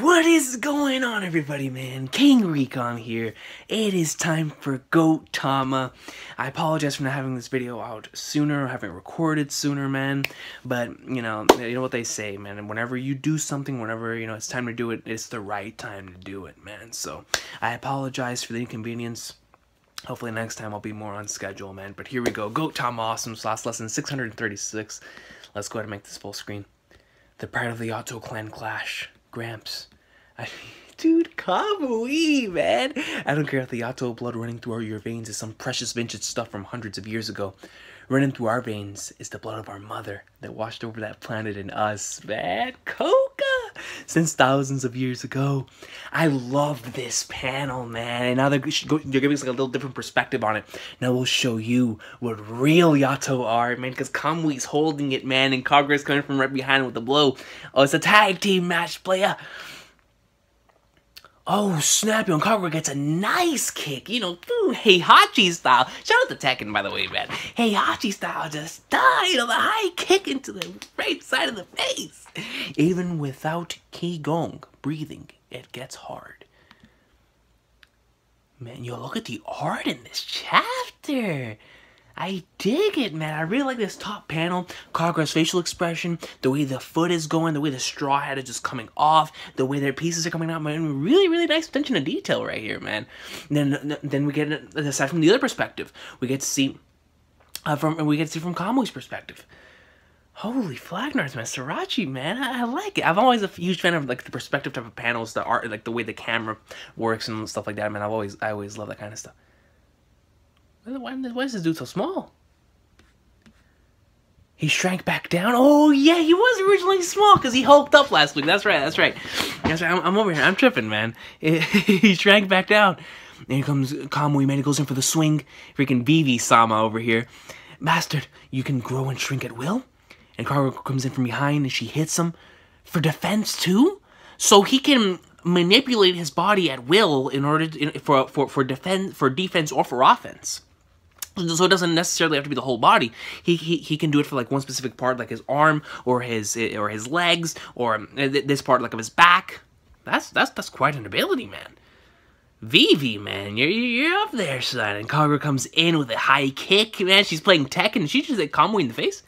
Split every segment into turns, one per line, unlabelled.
What is going on, everybody, man? King Recon here. It is time for Goatama. I apologize for not having this video out sooner, or having recorded sooner, man. But, you know what they say, man. Whenever you do something, whenever, it's time to do it, it's the right time to do it, man. So, I apologize for the inconvenience. Hopefully next time I'll be more on schedule, man. But here we go. Goatama Awesome Sauce Lesson 636. Let's go ahead and make this full screen. The Pride of the Otto Clan Clash. Gramps. Dude, Kamui, man. I don't care if the Otto blood running through your veins is some precious vintage stuff from hundreds of years ago. Running through our veins is the blood of our mother that washed over that planet and us, man. Koga! Since thousands of years ago. I love this panel, man. And now they're giving us like a little different perspective on it. Now we'll show you what real Yato are, man. Because Kamui's holding it, man. And Kagura's coming from right behind with a blow. Oh, it's a tag team match, playa. Oh, snap, and Kagura gets a nice kick, Heihachi style. Shout out to Tekken, by the way, man. Heihachi style, just the high kick into the right side of the face. Even without Qigong breathing, it gets hard. Man, look at the art in this chapter. I dig it, man. I really like this top panel. Kagura's facial expression, the way the foot is going, the way the straw hat is just coming off, the way their pieces are coming out, man. Really, really nice attention to detail right here, man. And then we get, aside from the other perspective, we get to see from Kamui's perspective. Holy Flagnards, man. Sriracha, man. I like it. I'm always a huge fan of like the perspective type of panels, the art, like the way the camera works and stuff like that, man. I always love that kind of stuff. Why is this dude so small? He shrank back down. Oh, yeah, he was originally small because he hulked up last week. That's right. I'm over here. I'm tripping, man. He shrank back down. And here comes Kamui, man. He goes in for the swing. Freaking Vivi-sama over here. Bastard, you can grow and shrink at will? And Kagura comes in from behind and she hits him for defense, too? So he can manipulate his body at will in order to, for defense or for offense. So it doesn't necessarily have to be the whole body. He can do it for like one specific part, like his arm or his legs or this part like of his back. That's quite an ability, man. Vivi, man, you're up there, son. And Kagura comes in with a high kick, man. She's playing Tekken and she just hit Kamui in the face.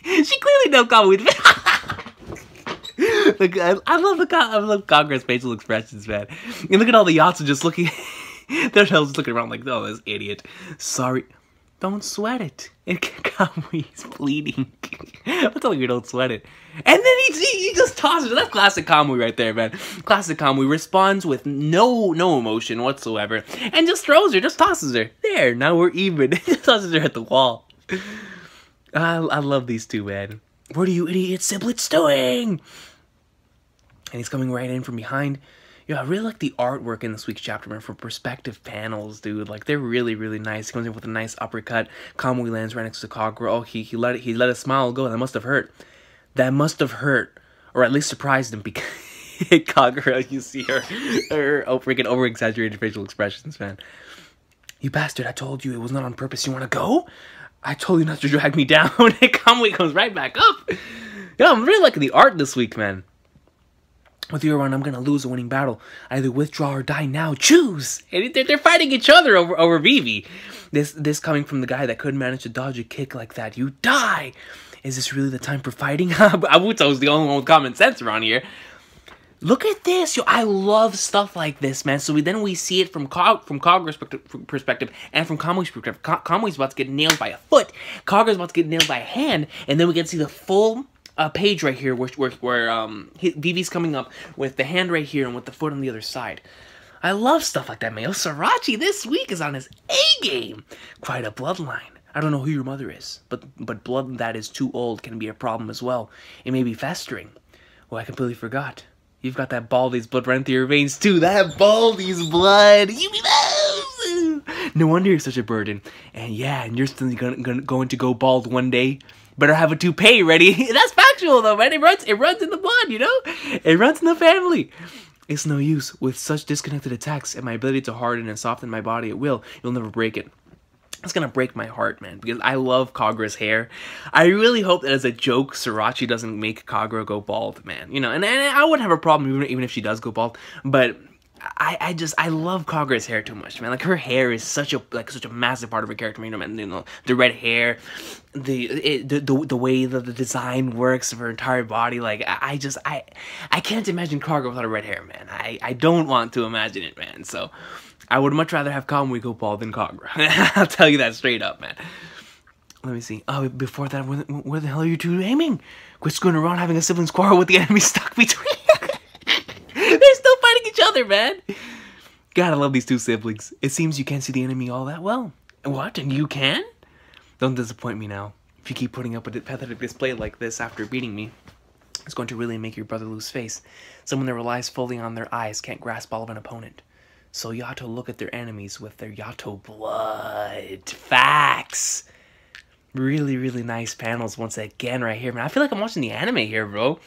She clearly knows Kamui in the face. Look, I love Kagura's facial expressions, man. And look at all the Yatsu just looking. They're just looking around like, oh, this idiot. Sorry. Don't sweat it. And Kamui's bleeding. I'm telling you, don't sweat it. And then he just tosses it. That's classic Kamui right there, man. Classic Kamui responds with no emotion whatsoever. And just throws her, just tosses her. There, now we're even. Just tosses her at the wall. I love these two, man. What are you idiot siblets doing? And he's coming right in from behind. I really like the artwork in this week's chapter, man, for perspective panels, dude. Like, they're really, really nice. He comes in with a nice uppercut. Kamui lands right next to Kagura. Oh, he let a smile go. That must have hurt. That must have hurt. Or at least surprised him, because Kagura, you see her freaking over-exaggerated facial expressions, man. You bastard, I told you it was not on purpose. You want to go? I told you not to drag me down. And Kamui comes right back up. Yeah, I'm really liking the art this week, man. With you around, I'm gonna lose a winning battle. Either withdraw or die now. Choose! And they're fighting each other over Vivi. This coming from the guy that couldn't manage to dodge a kick like that. You die! Is this really the time for fighting? Abuto's the only one with common sense around here. Look at this! I love stuff like this, man. So then we see it from Kagura's perspective and from Kamui's perspective. Kamui's about to get nailed by a foot. Kagura's about to get nailed by a hand. And then we get to see the full page right here where Vivi's coming up with the hand right here and with the foot on the other side. I love stuff like that, man. Sriracha this week is on his A-game. Quite a bloodline. I don't know who your mother is, but blood that is too old can be a problem as well. It may be festering. Oh, I completely forgot. You've got that Baldy's blood running through your veins too. That Baldy's blood. No wonder you're such a burden. And yeah, and you're still going to go bald one day. Better have a toupee ready. That's factual though, man. It runs in the blood, It runs in the family. It's no use. With such disconnected attacks and my ability to harden and soften my body at will, you'll never break it. It's gonna break my heart, man, because I love Kagura's hair. I really hope that as a joke, Sriracha doesn't make Kagura go bald, man. You know, and I wouldn't have a problem even if she does go bald, but I love Kagura's hair too much, man. Like, her hair is such a massive part of her character, you know, man. You know, the red hair, the way that the design works of her entire body. Like, I can't imagine Kagura without a red hair, man. I don't want to imagine it, man. So I would much rather have Kamui go bald than Kagura. I'll tell you that straight up, man. Let me see. Oh, before that, where the hell are you two aiming? Quit screwing around having a siblings quarrel with the enemy stuck between. They're still fighting each other, man. Gotta love these two siblings. It seems you can't see the enemy all that well. What? And you can? Don't disappoint me now. If you keep putting up a pathetic display like this after beating me, it's going to really make your brother lose face. Someone that relies fully on their eyes can't grasp all of an opponent. So Yato look at their enemies with their Yato blood. Facts. Really, really nice panels once again right here, man. I feel like I'm watching the anime here, bro.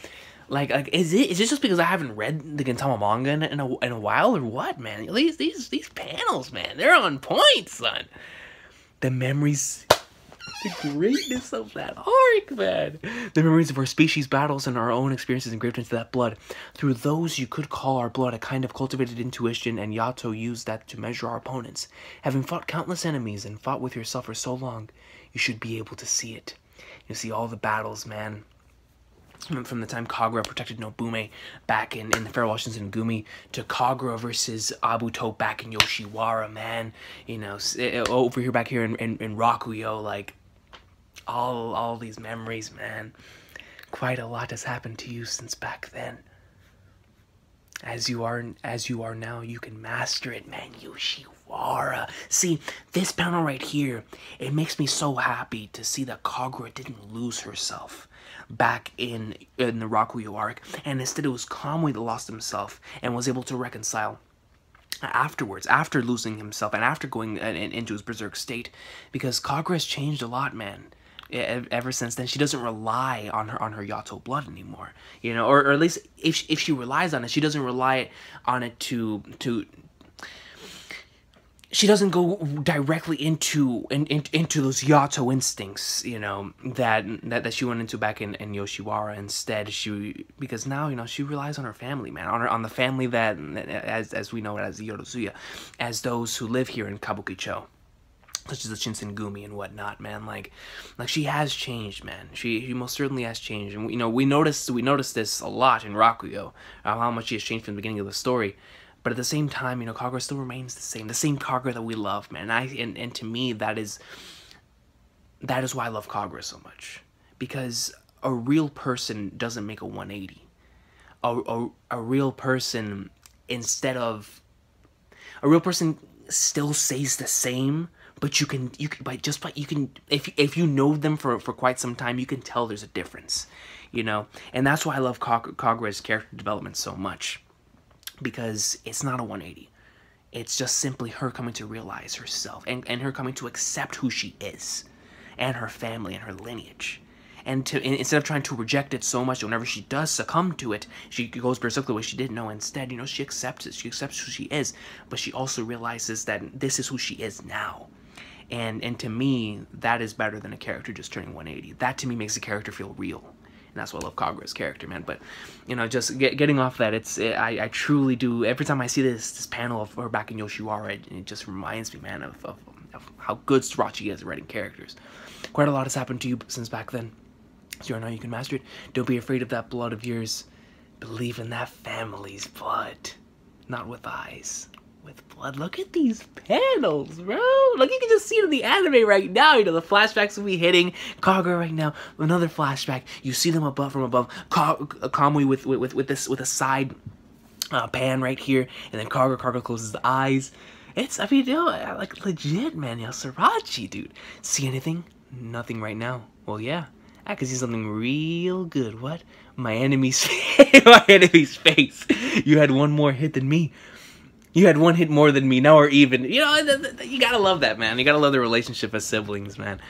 Like, is it just because I haven't read the Gintama manga in a while, or what, man? These panels, man, they're on point, son. The memories, the greatness of that arc, man. The memories of our species battles and our own experiences engraved into that blood. Through those, you could call our blood a kind of cultivated intuition, and Yato used that to measure our opponents. Having fought countless enemies and fought with yourself for so long, you should be able to see it. You see all the battles, man. From the time Kagura protected Nobume back in the Farewell Shinsengumi to Kagura versus Abuto back in Yoshiwara, man. You know, over here, back here in Rakuyo, like, all these memories, man. Quite a lot has happened to you since back then. As you are now, you can master it, man. Yoshiwara. See, this panel right here, it makes me so happy to see that Kagura didn't lose herself back in the Rakuyo arc, and instead it was Kamui that lost himself and was able to reconcile afterwards, after losing himself and after going into his berserk state, because Kagura has changed a lot, man. Ever since then, she doesn't rely on her Yato blood anymore, you know, or at least if she relies on it, she doesn't rely on it to she doesn't go directly into those Yato instincts, you know, that she went into back in Yoshiwara. Instead, because now, you know, she relies on her family, man, on the family that, as we know it as the Yorozuya, as those who live here in Kabukicho, such as the Shinsengumi and whatnot, man. Like she has changed, man. She most certainly has changed, and you know, we noticed this a lot in Rakuyo, how much she has changed from the beginning of the story. But at the same time, you know, Kagura still remains the same Kagura that we love, man. And to me, that is why I love Kagura so much, because a real person doesn't make a 180. A real person, a real person still stays the same, but if you know them for quite some time, you can tell there's a difference, you know. And that's why I love Kagura's character development so much. Because it's not a 180. It's just simply her coming to realize herself and her coming to accept who she is and her family and her lineage. And instead of trying to reject it so much, whenever she does succumb to it, she goes berserk the way she didn't know. Instead, you know, she accepts it. She accepts who she is, but she also realizes that this is who she is now. And to me, that is better than a character just turning 180. That to me makes the character feel real. And that's why I love Kagura's character, man. But, you know, just getting off that, I truly do. Every time I see this panel of her back in Yoshiwara, it just reminds me, man, of how good Sriracha is at writing characters. Quite a lot has happened to you since back then. So now you can master it. Don't be afraid of that blood of yours. Believe in that family's blood. Not with eyes. With blood. Look at these panels, bro. Like, you can just see it in the anime right now. You know, the flashbacks will be hitting Kagura right now. Another flashback. You see them from above. Kamui with a side pan right here, and then Kagura closes the eyes. I mean, you know, like, legit, man. You know, Sriracha, dude. See anything? Nothing right now. Well, yeah. I can see something real good. What? My enemy's my enemy's face. You had one more hit than me. You had one hit more than me. Now we're even. You know, you gotta love that, man. You gotta love the relationship as siblings, man.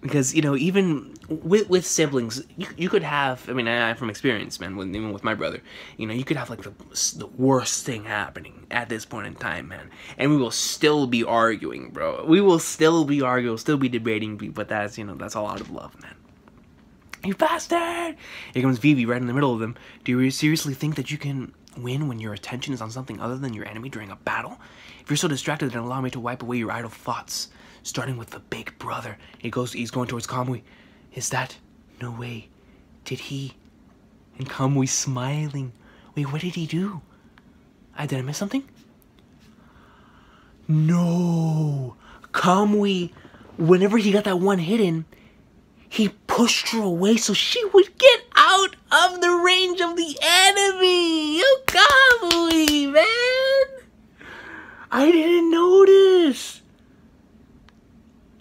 Because, you know, even with siblings, you could have, I mean, I'm from experience, man, even with my brother, you know, you could have, like, the worst thing happening at this point in time, man. And we will still be arguing, bro. We will still be arguing, still be debating, but that's, you know, that's all out of love, man. You bastard! Here comes Vivi right in the middle of them. Do you seriously think that you can win when your attention is on something other than your enemy during a battle? If you're so distracted, then allow me to wipe away your idle thoughts. Starting with the big brother. He's going towards Kamui. Is that? No way. Did he? And Kamui's smiling. Wait, what did he do? Did I miss something? No. Kamui, whenever he got that one hit in, he pushed her away so she would get out of the range of the enemy. You Kamui, man. I didn't notice.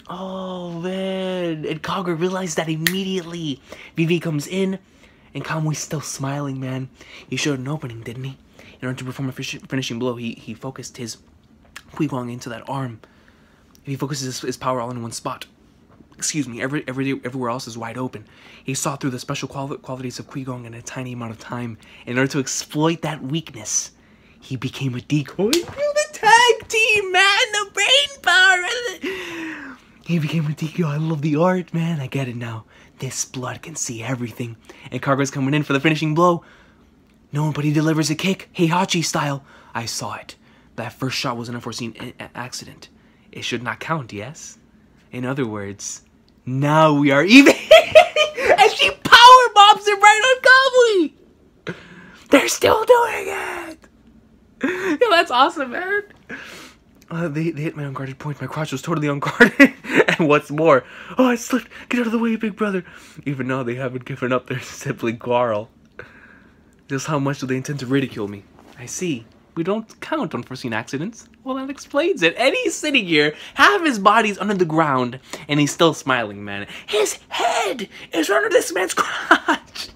Oh, man. And Kagura realized that immediately. Vivi comes in, and Kamui's still smiling, man. He showed an opening, didn't he? In order to perform a finishing blow, he focused his Qui-Gong into that arm. He focuses his power all in one spot. Excuse me, everywhere else is wide open. He saw through the special qualities of Qui-Gong in a tiny amount of time. In order to exploit that weakness, he became a decoy. The tag team, man! The brain power! He became a decoy. I love the art, man. I get it now. This blood can see everything. And Kagura's coming in for the finishing blow. No, but he delivers a kick, Heihachi style. I saw it. That first shot was an unforeseen accident. It should not count, yes? In other words, now we are even. And she power bombs him right on Kamui. They're still doing it. Yo, that's awesome, man. They hit my unguarded point. My crotch was totally unguarded. And what's more, oh, I slipped. Get out of the way, big brother. Even though they haven't given up their sibling quarrel. Just how much do they intend to ridicule me? I see. We don't count unforeseen accidents. Well, that explains it. And he's sitting here, half his body's under the ground, and he's still smiling, man. His head is under this man's crotch.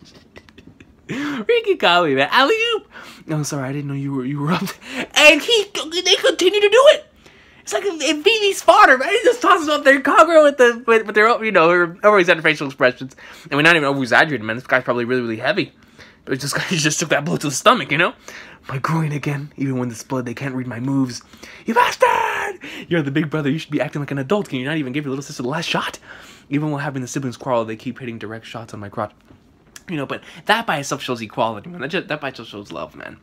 Rikikawi, man. Alley-oop. No, sorry, I didn't know you were up. And they continue to do it. It's like if Vivi's fodder, man. He just tosses up their Kagura with their, you know, over-exaggerated facial expressions. And we're not even over-exaggerating, man. This guy's probably really, really heavy. But he just took that blow to the stomach, you know? My groin again. Even when it's blood, they can't read my moves. You bastard! You're the big brother. You should be acting like an adult. Can you not even give your little sister the last shot? Even while having the siblings quarrel, they keep hitting direct shots on my crotch. You know, but that by itself shows equality, man. That by itself shows love, man.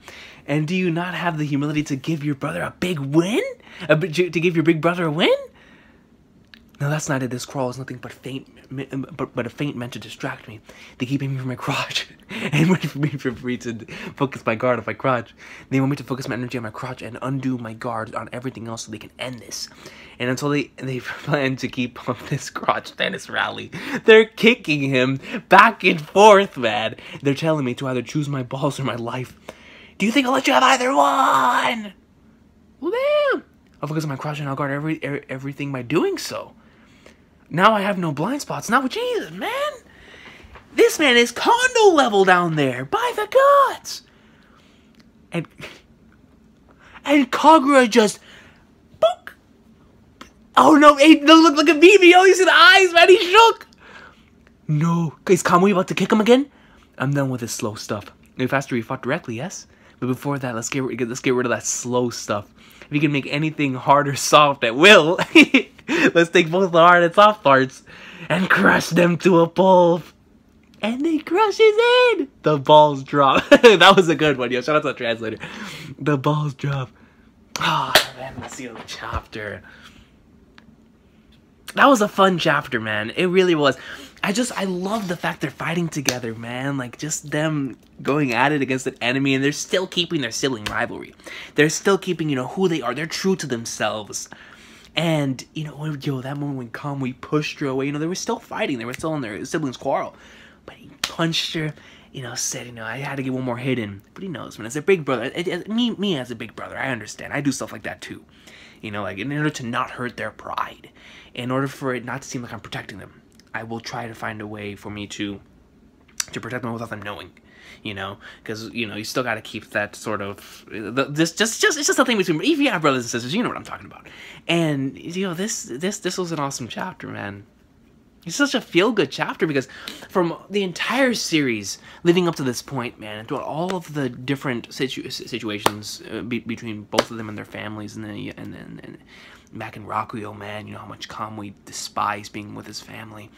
And do you not have the humility to give your brother a big win? To give your big brother a win? No, that's not it. This quarrel is nothing but a feint meant to distract me. They keep aiming for my crotch and waiting for me to focus my guard on my crotch. They want me to focus my energy on my crotch and undo my guard on everything else so they can end this. And until they plan to keep up this crotch tennis rally, they're kicking him back and forth, man. They're telling me to either choose my balls or my life. Do you think I'll let you have either one? Well, damn. I'll focus on my crotch and I'll guard everything by doing so. Now I have no blind spots. Not with Jesus, man. This man is condo level down there. By the gods. And Kagura just... Book. Oh, no. Hey, no, look at Vivi. Oh, you see the eyes, man. He shook. No. Is Kamui about to kick him again? I'm done with this slow stuff. If after we fought directly, yes? But before that, let's get rid of that slow stuff. If you can make anything hard or soft at will... Let's take both the hard and soft parts and crush them to a pulp. And they crush his head. The balls drop. That was a good one, yo. Shout out to the translator. The balls drop. Oh, man, let's see the chapter. That was a fun chapter, man. It really was. I love the fact they're fighting together, man. Like, just them going at it against an enemy, and they're still keeping their sibling rivalry. They're still keeping, you know, who they are. They're true to themselves. And, you know, yo, that moment when Kamui pushed her away, you know, they were still fighting. They were still in their siblings' quarrel. But he punched her, you know, said, you know, I had to get one more hit in. But he knows, man, as a big brother, me as a big brother, I understand. I do stuff like that, too. You know, like, in order to not hurt their pride. In order for it not to seem like I'm protecting them. I will try to find a way for me to protect them without them knowing. You know, because, you know, you still got to keep that sort of, it's just a thing between, if you have brothers and sisters, you know what I'm talking about. And, you know, this was an awesome chapter, man. It's such a feel-good chapter because from the entire series leading up to this point, man, and throughout all of the different situations between both of them and their families, and then back in Rakuyo, man, you know how much Kamui despised being with his family.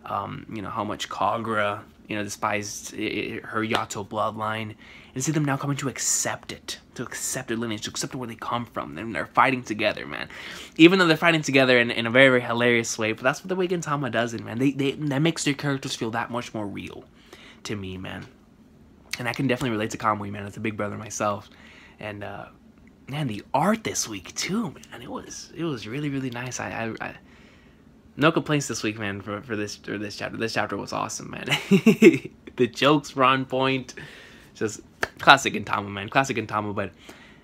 You know how much Kagura, you know, despised her Yato bloodline, and see them now coming to accept it, to accept their lineage, to accept where they come from, and they're fighting together, man. Even though they're fighting together in a very, very hilarious way, but that's what the way Gintama does it, man. That makes their characters feel that much more real to me, man. And I can definitely relate to Kamui, man. As a big brother myself, and man, the art this week too, man. It was really, really nice. I no complaints this week, man, for this chapter. This chapter was awesome, man. The jokes were on point. Just classic Gintama, man. Classic Gintama, but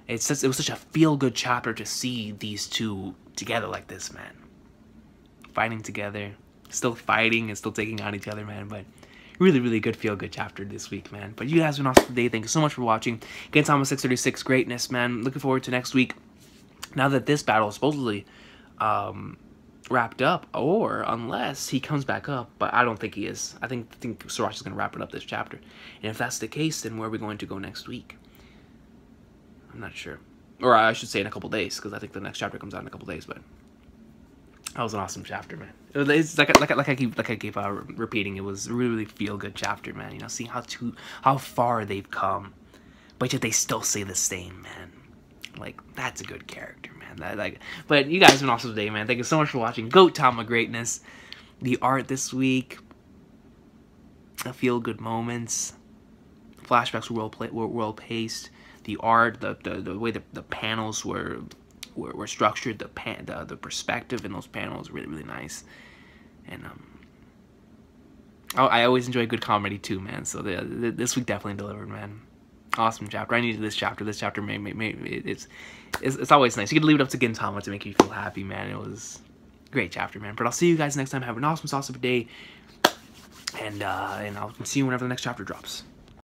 it was such a feel-good chapter to see these two together like this, man. Fighting together. Still fighting and still taking on each other, man. But really, really good feel-good chapter this week, man. But you guys have an awesome day. Thank you so much for watching. Gintama 636 greatness, man. Looking forward to next week. Now that this battle is supposedly wrapped up, or unless he comes back up, but I don't think he is. I think Sorachi's gonna wrap it up this chapter, and if that's the case, then where are we going to go next week? I'm not sure, or I should say in a couple days, because I think the next chapter comes out in a couple days. But that was an awesome chapter, man. It's like I keep repeating. It was a really, really feel good chapter, man. You know, seeing how far they've come, but yet they still stay the same, man. Like, that's a good character, man. But you guys have an awesome day, man. Thank you so much for watching Goatama greatness. The art this week, the feel-good moments, flashbacks were well paced. The art, the way the panels were structured, the perspective in those panels, really, really nice. And I always enjoy good comedy too, man. So this week definitely delivered, man. Awesome chapter. I needed this chapter. This chapter it's always nice. You can leave it up to Gintama to make you feel happy, man. It was a great chapter, man. But I'll see you guys next time. Have an awesome day, and I'll see you whenever the next chapter drops.